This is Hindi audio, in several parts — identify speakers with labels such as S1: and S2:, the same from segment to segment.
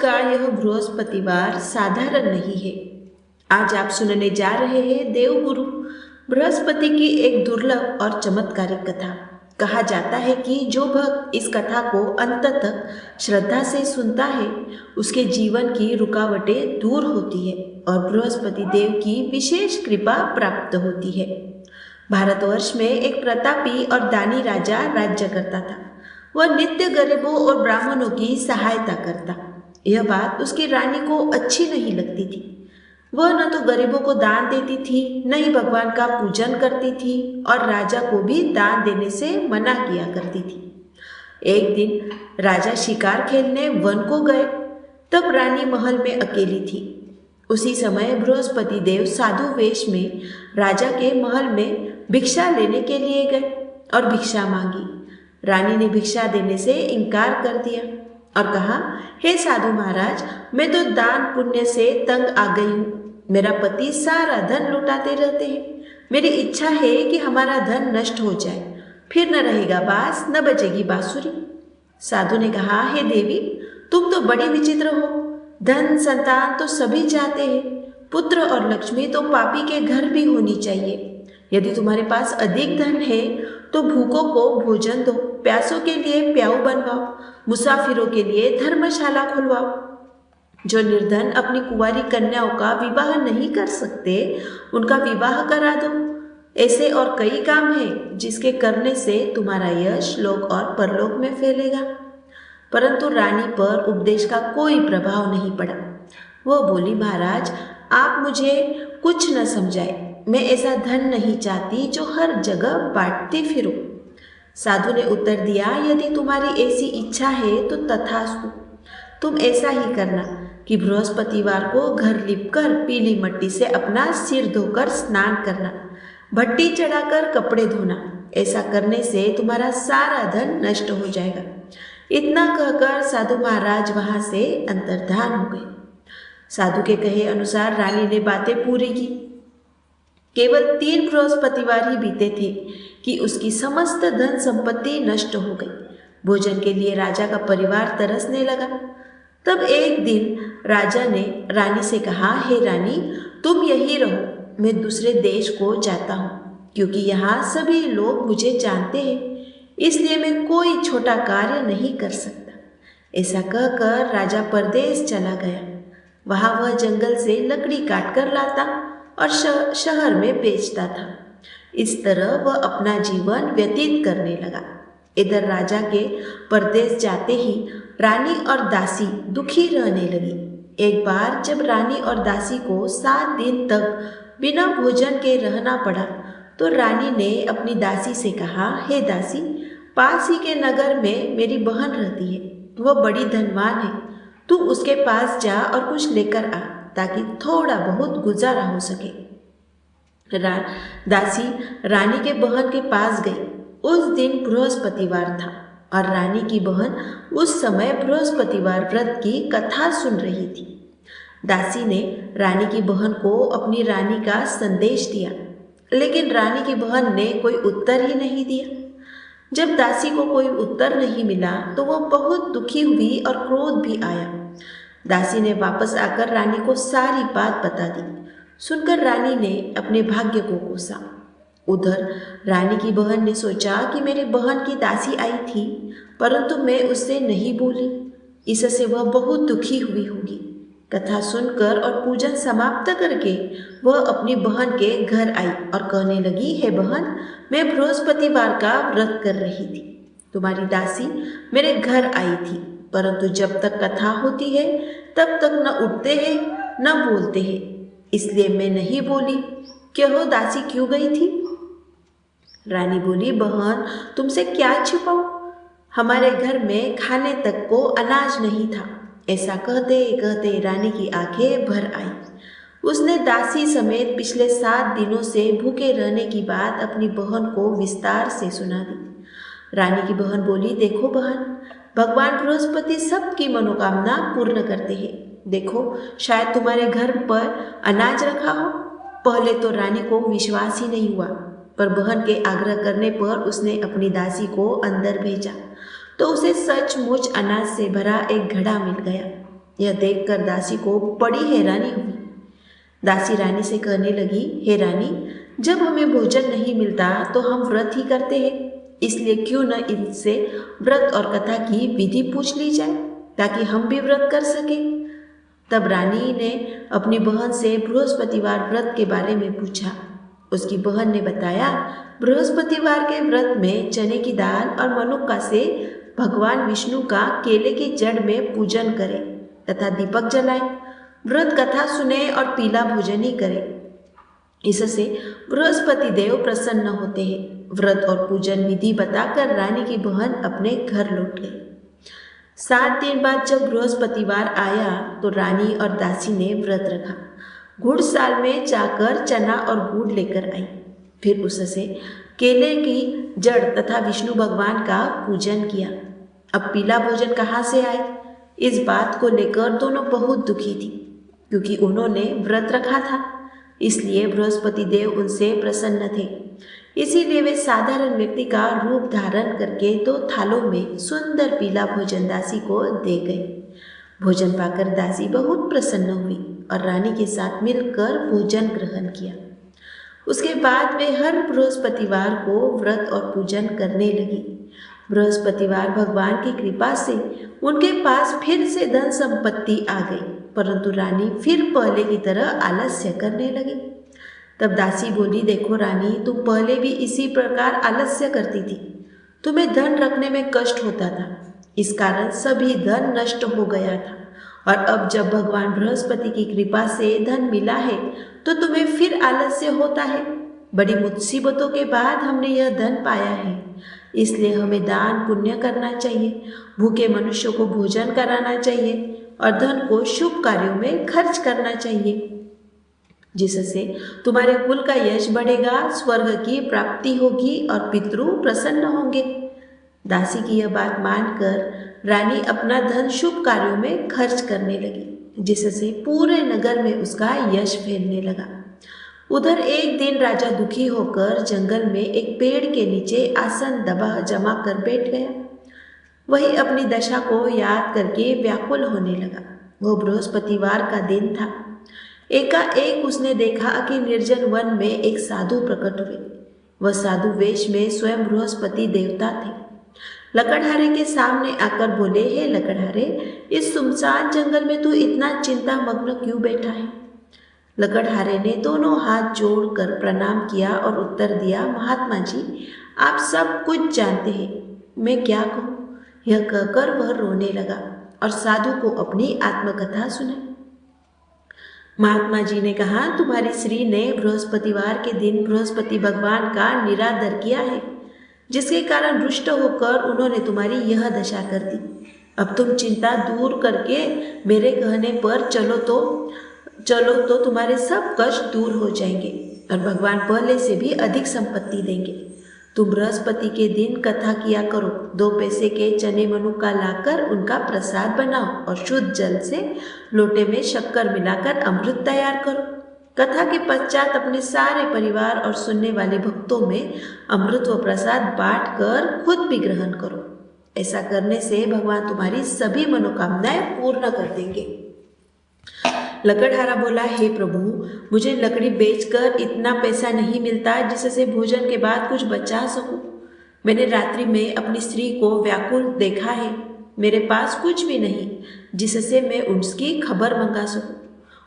S1: का यह बृहस्पतिवार साधारण नहीं है। आज आप सुनने जा रहे हैं देवगुरु बृहस्पति की एक दुर्लभ और चमत्कारिक कथा। कहा जाता है कि जो भक्त इस कथा को अंत तक श्रद्धा से सुनता है उसके जीवन की रुकावटें दूर होती है और बृहस्पति देव की विशेष कृपा प्राप्त होती है। भारतवर्ष में एक प्रतापी और दानी राजा राज्य करता था। वह नित्य गरीबों और ब्राह्मणों की सहायता करता। यह बात उसकी रानी को अच्छी नहीं लगती थी। वह न तो गरीबों को दान देती थी, न ही भगवान का पूजन करती थी और राजा को भी दान देने से मना किया करती थी। एक दिन राजा शिकार खेलने वन को गए। तब रानी महल में अकेली थी। उसी समय बृहस्पति देव साधु वेश में राजा के महल में भिक्षा लेने के लिए गए और भिक्षा मांगी। रानी ने भिक्षा देने से इनकार कर दिया और कहा, हे साधु महाराज, मैं तो दान पुण्य से तंग आ गई हूँ। मेरा पति सारा धन लुटाते रहते हैं। मेरी इच्छा है कि हमारा धन नष्ट हो जाए, फिर न रहेगा बांस न बजेगी बांसुरी। साधु ने कहा, हे देवी, तुम तो बड़ी विचित्र हो। धन संतान तो सभी चाहते हैं, पुत्र और लक्ष्मी तो पापी के घर भी होनी चाहिए। यदि तुम्हारे पास अधिक धन है तो भूखों को भोजन दो, प्यासों के लिए प्याऊ बनवाओ, मुसाफिरों के लिए धर्मशाला खुलवाओ। जो निर्धन अपनी कुंवारी कन्याओं का विवाह नहीं कर सकते उनका विवाह करा दो। ऐसे और कई काम हैं जिसके करने से तुम्हारा यश लोक और परलोक में फैलेगा। परंतु रानी पर उपदेश का कोई प्रभाव नहीं पड़ा। वह बोली, महाराज, आप मुझे कुछ न समझाए। मैं ऐसा धन नहीं चाहती जो हर जगह बांटती फिरूं। साधु ने उत्तर दिया, यदि तुम्हारी ऐसी इच्छा है तो तथास्तु। तुम ऐसा ही करना कि बृहस्पतिवार को घर लिपकर पीली मिट्टी से अपना सिर धोकर स्नान करना, भट्टी चढ़ाकर कपड़े धोना। ऐसा करने से तुम्हारा सारा धन नष्ट हो जाएगा। इतना कहकर साधु महाराज वहां से अंतर्धान हो गए। साधु के कहे अनुसार रानी ने बातें पूरी की। केवल 3 बृहस्पतिवार ही बीते थे कि उसकी समस्त धन संपत्ति नष्ट हो गई। भोजन के लिए राजा का परिवार तरसने लगा। तब एक दिन राजा ने रानी से कहा, हे रानी, तुम यहीं रहो, मैं दूसरे देश को जाता हूँ, क्योंकि यहाँ सभी लोग मुझे जानते हैं, इसलिए मैं कोई छोटा कार्य नहीं कर सकता। ऐसा कहकर राजा परदेश चला गया। वहाँ वह जंगल से लकड़ी काट कर लाता और शहर में बेचता था। इस तरह वह अपना जीवन व्यतीत करने लगा। इधर राजा के परदेश जाते ही रानी और दासी दुखी रहने लगी। एक बार जब रानी और दासी को 7 दिन तक बिना भोजन के रहना पड़ा तो रानी ने अपनी दासी से कहा, हे दासी, पास ही के नगर में मेरी बहन रहती है। वह बड़ी धनवान है। तू उसके पास जा और कुछ लेकर आ ताकि थोड़ा बहुत गुजारा हो सके। दासी रानी के बहन के पास गई। उस दिन बृहस्पतिवार था और रानी की बहन उस समय बृहस्पतिवार व्रत की कथा सुन रही थी। दासी ने रानी की बहन को अपनी रानी का संदेश दिया, लेकिन रानी की बहन ने कोई उत्तर ही नहीं दिया। जब दासी को कोई उत्तर नहीं मिला तो वह बहुत दुखी हुई और क्रोध भी आया। दासी ने वापस आकर रानी को सारी बात बता दी। सुनकर रानी ने अपने भाग्य को कोसा। उधर रानी की बहन ने सोचा कि मेरी बहन की दासी आई थी, परंतु मैं उससे नहीं बोली, इससे वह बहुत दुखी हुई होगी। कथा सुनकर और पूजन समाप्त करके वह अपनी बहन के घर आई और कहने लगी, हे बहन, मैं बृहस्पतिवार का व्रत कर रही थी। तुम्हारी दासी मेरे घर आई थी, परंतु जब तक कथा होती है तब तक न उठते हैं न बोलते हैं, इसलिए मैं नहीं बोली। कहो दासी क्यों गई थी? रानी बोली, बहन, तुमसे क्या छिपाऊं? हमारे घर में खाने तक को अनाज नहीं था। ऐसा कहते कहते रानी की आंखें भर आई। उसने दासी समेत पिछले 7 दिनों से भूखे रहने की बात अपनी बहन को विस्तार से सुना दी। रानी की बहन बोली, देखो बहन, भगवान बृहस्पति सबकी मनोकामना पूर्ण करते हैं। देखो, शायद तुम्हारे घर पर अनाज रखा हो। पहले तो रानी को विश्वास ही नहीं हुआ, पर बहन के आग्रह करने पर उसने अपनी दासी को अंदर भेजा तो उसे सचमुच अनाज से भरा एक घड़ा मिल गया। यह देखकर दासी को बड़ी हैरानी हुई। दासी रानी से कहने लगी, हे रानी, जब हमें भोजन नहीं मिलता तो हम व्रत ही करते हैं, इसलिए क्यों न इनसे व्रत और कथा की विधि पूछ ली जाए ताकि हम भी व्रत कर सकें। तब रानी ने अपनी बहन से बृहस्पतिवार व्रत के बारे में पूछा। उसकी बहन ने बताया, बृहस्पतिवार के व्रत में चने की दाल और मनुक्का से भगवान विष्णु का केले की जड़ में पूजन करें तथा दीपक जलाएं, व्रत कथा सुने और पीला भोजन ही करें। इससे बृहस्पति देव प्रसन्न होते हैं। व्रत और पूजन विधि बताकर रानी की बहन अपने घर लौट गई। 7 दिन बाद जब बृहस्पतिवार आया तो रानी और दासी ने व्रत रखा। गुड़साल में जाकर चना और गुड़ लेकर आई। फिर उससे केले की जड़ तथा विष्णु भगवान का पूजन किया। अब पीला भोजन कहाँ से आए, इस बात को लेकर दोनों बहुत दुखी थी, क्योंकि उन्होंने व्रत रखा था, इसलिए बृहस्पति देव उनसे प्रसन्न थे। इसीलिए वे साधारण व्यक्ति का रूप धारण करके 2 थालों में सुंदर पीला भोजन दासी को दे गए। भोजन पाकर दासी बहुत प्रसन्न हुई और रानी के साथ मिलकर भोजन ग्रहण किया। उसके बाद वे हर बृहस्पतिवार को व्रत और पूजन करने लगी। बृहस्पतिवार भगवान की कृपा से उनके पास फिर से धन संपत्ति आ गई, परंतु रानी फिर पहले की तरह आलस्य करने लगी। तब दासी बोली, देखो रानी, तुम पहले भी इसी प्रकार आलस्य करती थी। तुम्हें धन रखने में कष्ट होता था, इस कारण सभी धन नष्ट हो गया था, और अब जब भगवान बृहस्पति की कृपा से धन मिला है तो तुम्हें फिर आलस्य होता है। बड़ी मुसीबतों के बाद हमने यह धन पाया है, इसलिए हमें दान पुण्य करना चाहिए, भूखे मनुष्यों को भोजन कराना चाहिए और धन को शुभ कार्यों में खर्च करना चाहिए, जिससे तुम्हारे कुल का यश बढ़ेगा, स्वर्ग की प्राप्ति होगी और पितृ प्रसन्न होंगे। दासी की यह बात मानकर रानी अपना धन शुभ कार्यों में खर्च करने लगी, जिससे पूरे नगर में उसका यश फैलने लगा। उधर एक दिन राजा दुखी होकर जंगल में एक पेड़ के नीचे आसन जमा कर बैठ गया। वही अपनी दशा को याद करके व्याकुल होने लगा। वो बृहस्पतिवार का दिन था। एकाएक उसने देखा कि निर्जन वन में एक साधु प्रकट हुए। वह साधु वेश में स्वयं बृहस्पति देवता थे। लकड़हारे के सामने आकर बोले, हे लकड़हारे, इस सुनसान जंगल में तू इतना चिंता मग्न क्यों बैठा है? लकड़हारे ने दोनों हाथ जोड़कर प्रणाम किया और उत्तर दिया, महात्मा जी, आप सब कुछ जानते हैं, मैं क्या कहूँ? यह कहकर वह रोने लगा और साधु को अपनी आत्मकथा सुनाई। महात्मा जी ने कहा, तुम्हारी स्त्री ने बृहस्पतिवार के दिन बृहस्पति भगवान का निरादर किया है, जिसके कारण रुष्ट होकर उन्होंने तुम्हारी यह दशा कर दी। अब तुम चिंता दूर करके मेरे कहने पर चलो तो तुम्हारे सब कष्ट दूर हो जाएंगे और भगवान पहले से भी अधिक संपत्ति देंगे। तुम बृहस्पति के दिन कथा किया करो, 2 पैसे के चने मनुक्का लाकर उनका प्रसाद बनाओ और शुद्ध जल से लोटे में शक्कर मिलाकर अमृत तैयार करो। कथा के पश्चात अपने सारे परिवार और सुनने वाले भक्तों में अमृत व प्रसाद बांट कर खुद भी ग्रहण करो। ऐसा करने से भगवान तुम्हारी सभी मनोकामनाएं पूर्ण कर देंगे। लकड़हारा बोला, हे प्रभु, मुझे लकड़ी बेचकर इतना पैसा नहीं मिलता जिससे भोजन के बाद कुछ बचा सकूं। मैंने रात्रि में अपनी स्त्री को व्याकुल देखा है। मेरे पास कुछ भी नहीं जिससे मैं उसकी खबर मंगा सकूं,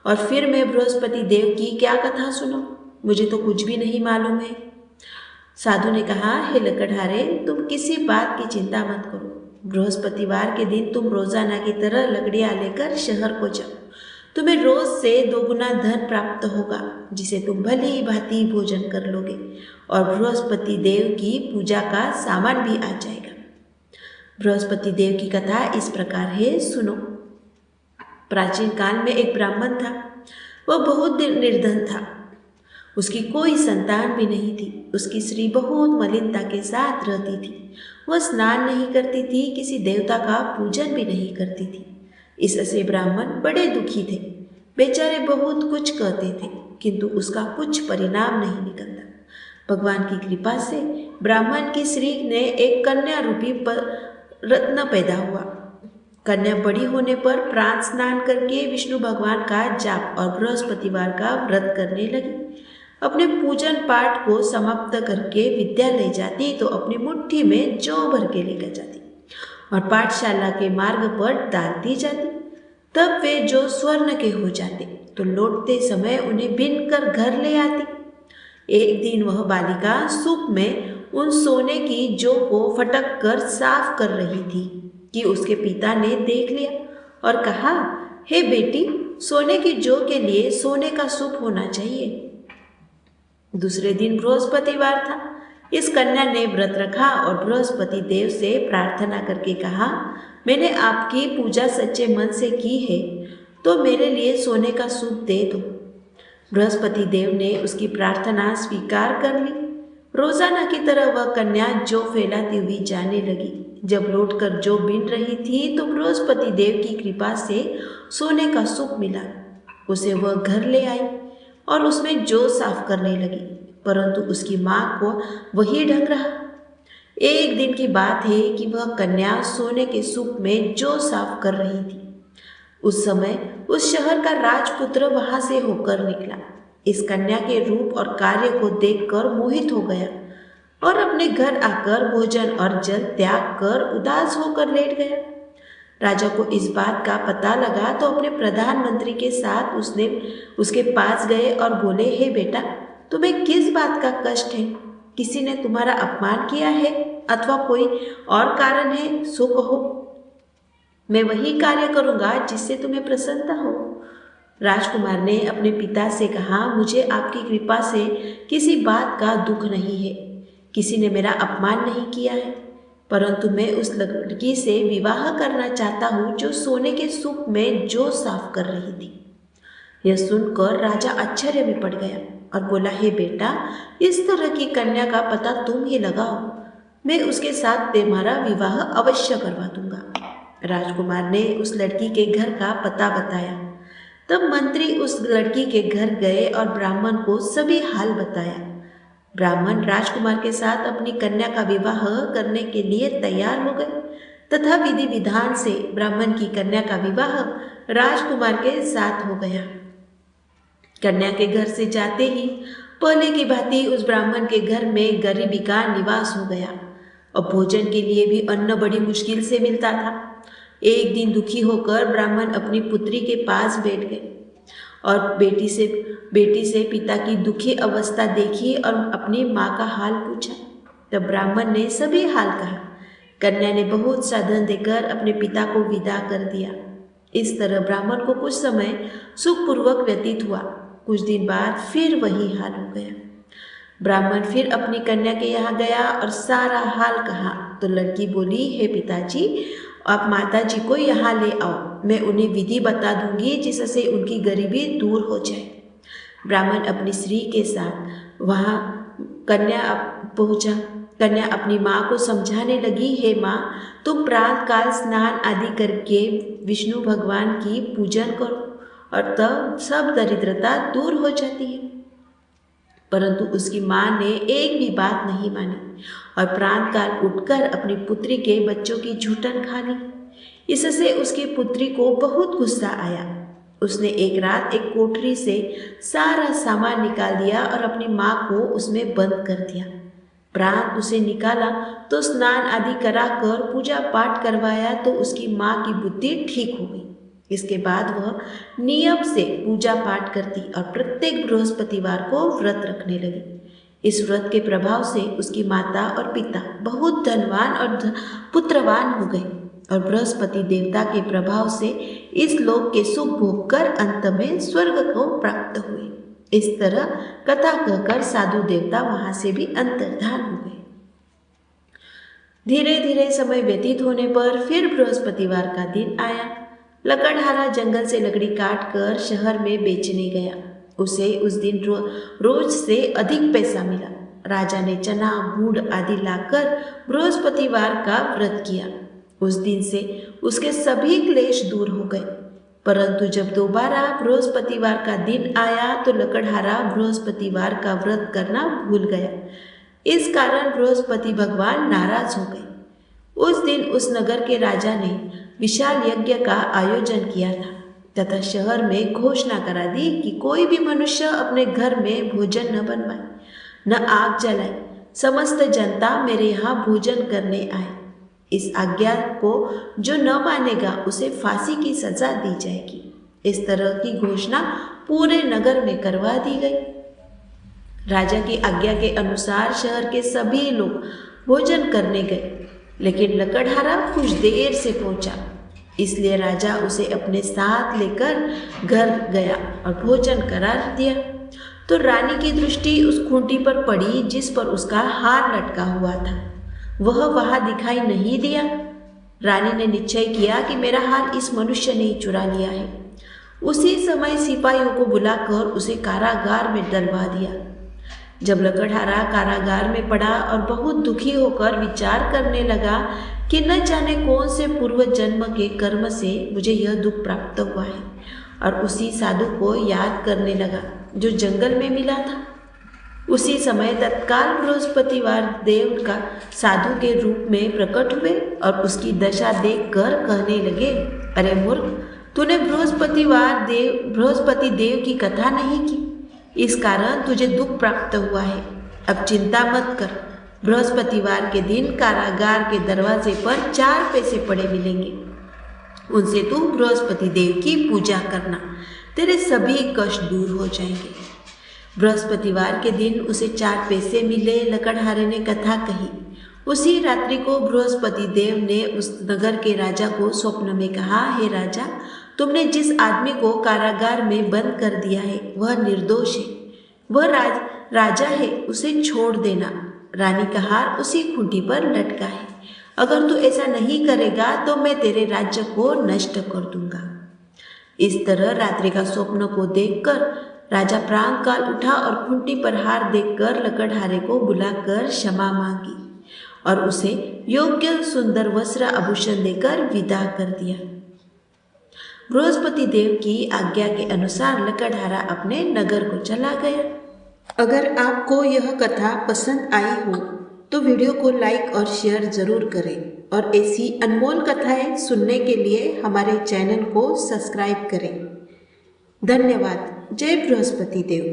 S1: और फिर मैं बृहस्पति देव की क्या कथा सुनाऊं? मुझे तो कुछ भी नहीं मालूम है। साधु ने कहा, हे लकड़हारे, तुम किसी बात की चिंता मत करो। बृहस्पतिवार के दिन तुम रोजाना की तरह लकड़ियां लेकर शहर को जाओ। तुम्हें रोज से 2 गुना धन प्राप्त होगा, जिसे तुम भली भांति भोजन कर लोगे और बृहस्पति देव की पूजा का सामान भी आ जाएगा। बृहस्पति देव की कथा इस प्रकार है, सुनो। प्राचीन काल में एक ब्राह्मण था। वह बहुत निर्धन था। उसकी कोई संतान भी नहीं थी। उसकी स्त्री बहुत मलिनता के साथ रहती थी। वह स्नान नहीं करती थी, किसी देवता का पूजन भी नहीं करती थी। इससे ब्राह्मण बड़े दुखी थे। बेचारे बहुत कुछ कहते थे, किंतु उसका कुछ परिणाम नहीं निकलता। भगवान की कृपा से ब्राह्मण की स्त्री ने एक कन्या रूपी रत्न पैदा हुआ। कन्या बड़ी होने पर प्रात स्नान करके विष्णु भगवान का जाप और बृहस्पतिवार का व्रत करने लगी। अपने पूजन पाठ को समाप्त करके विद्यालय जाती तो अपनी मुट्ठी में जौ भर के लेकर जाती और पाठशाला के मार्ग पर डालती जाती। तब वे जो स्वर्ण के हो जाते तो लौटते समय उन्हें बीन कर घर ले आती। एक दिन वह बालिका सूप में उन सोने की जौ को फटक कर साफ कर रही थी कि उसके पिता ने देख लिया और कहा, हे बेटी, सोने की जौ के लिए सोने का सूप होना चाहिए। दूसरे दिन बृहस्पतिवार था। इस कन्या ने व्रत रखा और बृहस्पति देव से प्रार्थना करके कहा, मैंने आपकी पूजा सच्चे मन से की है तो मेरे लिए सोने का सूप दे दो। बृहस्पति देव ने उसकी प्रार्थना स्वीकार कर ली। रोजाना की तरह वह कन्या जौ फैलाती हुई जाने लगी। जब लौटकर जौ बीन रही थी तो बृहस्पति देव की कृपा से सोने का सूप मिला। उसे वह घर ले आई और उसमें जौ साफ करने लगी, परंतु उसकी माँ को वही ढंग रहा। एक दिन की बात है कि वह कन्या सोने के सूप में जौ साफ कर रही थी। उस समय उस शहर का राजपुत्र वहां से होकर निकला। इस कन्या के रूप और कार्य को देखकर मोहित हो गया और अपने घर आकर भोजन और जल त्याग कर उदास होकर लेट गया। राजा को इस बात का पता लगा तो अपने प्रधानमंत्री के साथ उसके पास गए और बोले, हे बेटा, तुम्हें किस बात का कष्ट है? किसी ने तुम्हारा अपमान किया है अथवा कोई और कारण है सो कहो, मैं वही कार्य करूंगा जिससे तुम्हें प्रसन्नता हो। राजकुमार ने अपने पिता से कहा, मुझे आपकी कृपा से किसी बात का दुख नहीं है। किसी ने मेरा अपमान नहीं किया है, परंतु मैं उस लड़की से विवाह करना चाहता हूँ जो सोने के सूप में जौ साफ कर रही थी। यह सुनकर राजा आश्चर्य में पड़ गया और बोला, हे बेटा, इस तरह की कन्या का पता तुम ही लगाओ, मैं उसके साथ तुम्हारा विवाह अवश्य करवा दूंगा। राजकुमार ने उस लड़की के घर का पता बताया। तब मंत्री उस लड़की के घर गए और ब्राह्मण को सभी हाल बताया। ब्राह्मण राजकुमार के साथ अपनी कन्या का विवाह करने के लिए तैयार हो गए तथा विधि विधान से ब्राह्मण की कन्या का विवाह राजकुमार के साथ हो गया। कन्या के घर से जाते ही पहले की भांति उस ब्राह्मण के घर में गरीबी का निवास हो गया और भोजन के लिए भी अन्न बड़ी मुश्किल से मिलता था। एक दिन दुखी होकर ब्राह्मण अपनी पुत्री के पास बैठ गए और बेटी से पिता की दुखी अवस्था देखी और अपनी माँ का हाल पूछा। तब ब्राह्मण ने सभी हाल कहा। कन्या ने बहुत सा धन देकर अपने पिता को विदा कर दिया। इस तरह ब्राह्मण को कुछ समय सुखपूर्वक व्यतीत हुआ। कुछ दिन बाद फिर वही हाल हो गया। ब्राह्मण फिर अपनी कन्या के यहाँ गया और सारा हाल कहा तो लड़की बोली, हे पिताजी, आप माताजी को यहाँ ले आओ, मैं उन्हें विधि बता दूंगी जिससे उनकी गरीबी दूर हो जाए। ब्राह्मण अपनी स्त्री के साथ वहाँ कन्या पहुँचा। कन्या अपनी माँ को समझाने लगी, हे माँ, तुम प्रातः काल स्नान आदि करके विष्णु भगवान की पूजन करो और तब सब दरिद्रता दूर हो जाती है। परंतु उसकी माँ ने एक भी बात नहीं मानी और प्रातःकाल उठकर अपनी पुत्री के बच्चों की जूठन खा ली। इससे उसकी पुत्री को बहुत गुस्सा आया। उसने एक रात एक कोठरी से सारा सामान निकाल दिया और अपनी माँ को उसमें बंद कर दिया। प्रात उसे निकाला तो स्नान आदि कराकर पूजा पाठ करवाया तो उसकी माँ की बुद्धि ठीक हो गई। इसके बाद वह नियम से पूजा पाठ करती और प्रत्येक बृहस्पतिवार को व्रत रखने लगी। इस व्रत के प्रभाव से उसकी माता और पिता बहुत धनवान और पुत्रवान हो गए और बृहस्पति देवता के प्रभाव से इस लोक के सुख भोग कर अंत में स्वर्ग को प्राप्त हुए। इस तरह कथा कहकर साधु देवता वहां से भी अंतर्धान हो गए। धीरे धीरे समय व्यतीत होने पर फिर बृहस्पतिवार का दिन आया। लकड़हारा जंगल से लकड़ी काट कर शहर में बेचने गया। उसे उस दिन रोज से अधिक पैसा मिला। राजा ने चना गुड़ आदि लाकर बृहस्पतिवार का व्रत किया। उस दिन से उसके सभी क्लेश दूर हो गए। परंतु जब दोबारा बृहस्पतिवार का दिन आया तो लकड़हारा बृहस्पतिवार का व्रत करना भूल गया। इस कारण बृहस्पति भगवान नाराज हो गए। उस दिन उस नगर के राजा ने विशाल यज्ञ का आयोजन किया था तथा शहर में घोषणा करा दी कि कोई भी मनुष्य अपने घर में भोजन न बनवाए, न आग जलाए। समस्त जनता मेरे यहाँ भोजन करने आए। इस आज्ञा को जो न मानेगा उसे फांसी की सजा दी जाएगी। इस तरह की घोषणा पूरे नगर में करवा दी गई। राजा की आज्ञा के अनुसार शहर के सभी लोग भोजन करने गए, लेकिन लकड़हारा कुछ देर से पहुंचा, इसलिए राजा उसे अपने साथ लेकर घर गया और भोजन करा दिया। तो रानी की दृष्टि उस खूंटी पर पड़ी जिस पर उसका हार लटका हुआ था। वह वहां दिखाई नहीं दिया। रानी ने निश्चय किया कि मेरा हार इस मनुष्य ने ही चुरा लिया है। उसी समय सिपाहियों को बुलाकर उसे कारागार में डलवा दिया। जब लकड़हारा कारागार में पड़ा और बहुत दुखी होकर विचार करने लगा कि न जाने कौन से पूर्व जन्म के कर्म से मुझे यह दुख प्राप्त हुआ है, और उसी साधु को याद करने लगा जो जंगल में मिला था। उसी समय तत्काल बृहस्पतिवार देव का साधु के रूप में प्रकट हुए और उसकी दशा देखकर कहने लगे, अरे मूर्ख, तूने बृहस्पति देव की कथा नहीं की, इस कारण तुझे दुख प्राप्त हुआ है। अब चिंता मत कर। बृहस्पतिवार के दिन कारागार के दरवाजे पर 4 पैसे पड़े मिलेंगे। उनसे तू बृहस्पति देव की पूजा करना, तेरे सभी कष्ट दूर हो जाएंगे। बृहस्पतिवार के दिन उसे 4 पैसे मिले। लकड़हारे ने कथा कही। उसी रात्रि को बृहस्पति देव ने उस नगर के राजा को स्वप्न में कहा, हे राजा, तुमने जिस आदमी को कारागार में बंद कर दिया है वह निर्दोष है, वह राजा है, उसे छोड़ देना। रानी का हार उसी खूंटी पर लटका है। अगर तू ऐसा नहीं करेगा तो मैं तेरे राज्य को नष्ट कर दूंगा। इस तरह रात्रि का स्वप्न को देखकर राजा प्रातःकाल उठा और खूंटी पर हार देखकर लकड़हारे को बुलाकर क्षमा मांगी और उसे योग्य सुंदर वस्त्र आभूषण देकर विदा कर दिया। बृहस्पति देव की आज्ञा के अनुसार लकड़हारा अपने नगर को चला गया। अगर आपको यह कथा पसंद आई हो तो वीडियो को लाइक और शेयर जरूर करें और ऐसी अनमोल कथाएं सुनने के लिए हमारे चैनल को सब्सक्राइब करें। धन्यवाद। जय बृहस्पति देव।